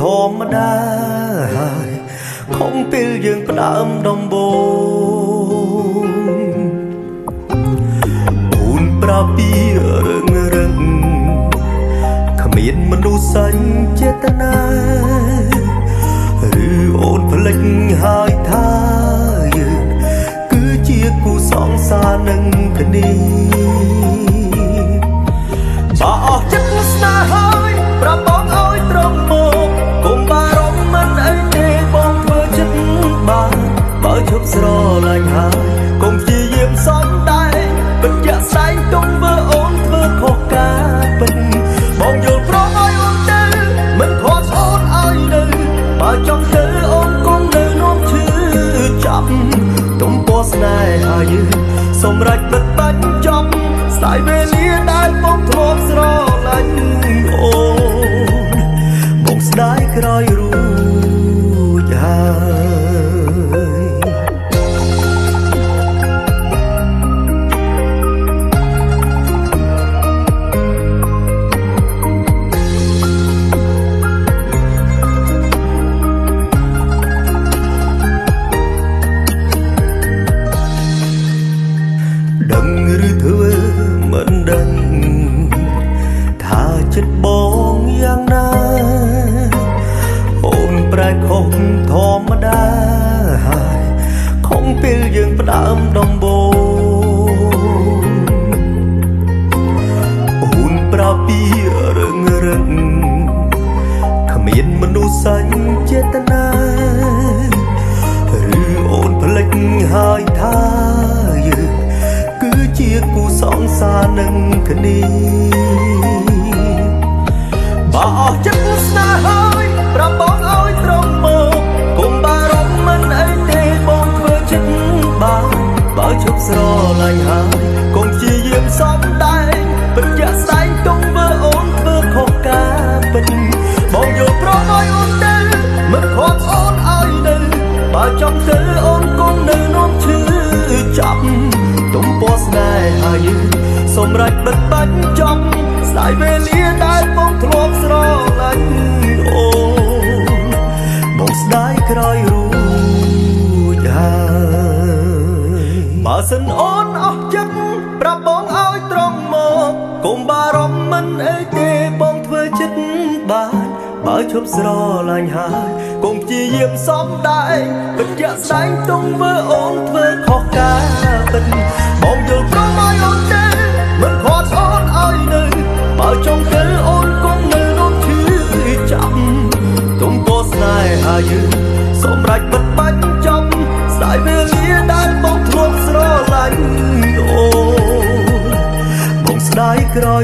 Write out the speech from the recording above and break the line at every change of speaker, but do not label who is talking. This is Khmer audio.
ធម្មតាហើយខំពេលយើងផ្ដើមដំបូងអូនប្រាប់ពីរឿងគ្មានមនុស្សសាញ់ចេតនាឬអូនភ្លេចហើយថាយើងគឺជាគូសង្សារនឹងគ្នាបើអស់ចិត្តស្នេហ៍ហើយប្រាប់បងឲ្យត្រង់មកកុំបារម្ភមិនអីទេបងធ្វើចិត្តបានបើឈប់ស្រឡាញ់ហើយកុំព្យាយាមសំដែងពិតជាក់ស្ដែងទុំធ្វើអូនធ្វើខុសការពិតបងយល់ព្រមឲ្យអូនទៅមិនខកអូនឲ្យនៅបើចង់ទៅអូនគង់នៅនាំឈឺចាប់ទុំពណ៌ស្នេហាយើងសម្រេចបិទបាញ់ចប់ស្ដាយវេលាដែលបងធ្លាប់ស្រឡាញ់អូនបងស្ដាយក្រោយរួចហើយដឹងឬធ្វើមិនដឹងថាចិត្តបងយ៉ាងណាអូនប្រែខុសធម្មតាហើយខំពេលយើងផ្ដើមដំបូងអូនប្រាប់ពីរឿងគ្មានមនុស្សសាញ់ចេតនាឬអូនភ្លេចហើយថាយើងគឺជាគូសង្សារនឹងគ្នាបើអស់ចិត្តស្នេហ៍ហើយប្រាប់បងឲ្យត្រង់មកកុំបារម្ភមិនអីទេបងធ្វើចិត្តបានបើឈប់ស្រឡាញ់ហើយកុំព្យាយាមសំដែងពិតជាក់ស្ដែងទុំធ្វើអូនធ្វើខុសការពិតបងយល់ព្រមឲ្យអូនទៅមិនខកអូនឲ្យនៅបើចង់ទៅអូនគង់នៅនាំឈឺចាប់ទុំពណ៌ស្នេហាយើងសម្រេចបិទបាញ់ចប់ស្ដាយវេលាដែលបងធ្លាប់ស្រឡាញ់អូនបងស្ដាយក្រោយរួចហើយបើសិនអូនអស់ចិត្តប្រាប់បងឲ្យត្រង់មកកុំបារម្ភមិនអីទេបងធ្វើចិត្តបានបើឈប់ស្រឡាញ់ហើយកុំព្យាយាមសំដែងពិតជាក់ស្ដែងទុំធ្វើអូនធ្វើខុសការពិតបងយល់ព្រមឲ្យអូនទៅមិនខកអូនឲ្យនៅបើចង់ទៅអូនគង់នៅនាំឈឺចាប់ទុំពណ៌ស្នេហាយើងសម្រេចបិទបាញ់ចប់ស្ដាយវេលាដែលបងធ្លាប់ស្រឡាញ់អូនបងស្ដាយក្រោយ